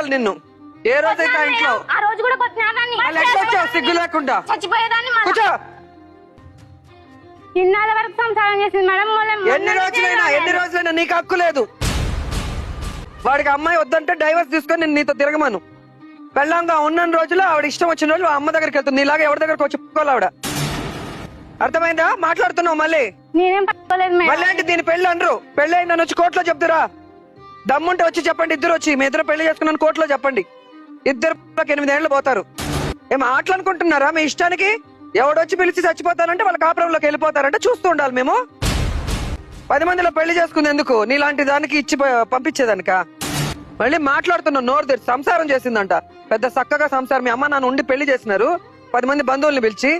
కొట్టాలి నిన్ను ఏ రోజైతే ఆ ఇంట్లో. ఆ రోజు కూడా మళ్ళీ ఎట్లా వచ్చావు సిగ్గు లేకుండా? చచ్చిపోయేదాన్ని. కూర్చో. ఇన్నాళ్ళ వరకు సంసారం చేసింది మేడం. ఎన్ని రోజులైనా నీకు హక్కు లేదు. వాడికి అమ్మాయి వద్దంటే డైవర్స్ తీసుకొని నేను నీతో తిరగమను. పెళ్ళంగా ఉన్న రోజులు ఆవిడ ఇష్టం వచ్చిన రోజులు అమ్మ దగ్గరికి వెళ్తుంది. నీలాగా ఎవరి దగ్గరకు వచ్చి పుక్కోవాలి ఆవిడ. అర్థమైందా? మాట్లాడుతున్నావు మళ్ళీ. నేనేం పట్టుకోలేదు మళ్ళీ ఏంటి దీని పెళ్లి అనరు? పెళ్లి అయిందని వచ్చి కోర్టులో చెప్తారా? దమ్ముంటే వచ్చి చెప్పండి. ఇద్దరు వచ్చి మీ ఇద్దరు పెళ్లి చేసుకున్నాను కోర్టులో చెప్పండి. ఇద్దరు 8 ఏళ్ళు పోతారు. ఏం ఆటలనుకుంటున్నారా మీ ఇష్టానికి? ఎవడొచ్చి పిలిచి చచ్చిపోతారంటే వాళ్ళ కాపురంలోకి వెళ్ళిపోతారంటే చూస్తూ ఉండాలి మేము. 10 మందిలో పెళ్లి చేసుకుంది ఎందుకు? నీలాంటి దానికి ఇచ్చి పంపించేదానిక? మళ్ళీ మాట్లాడుతున్నావు నోరు తెరిచి. సంసారం చేసిందంట పెద్ద చక్కగా సంసారం. మీ అమ్మ నాన్న ఉండి పెళ్లి చేసినారు. 10 మంది బంధువుల్ని పిలిచి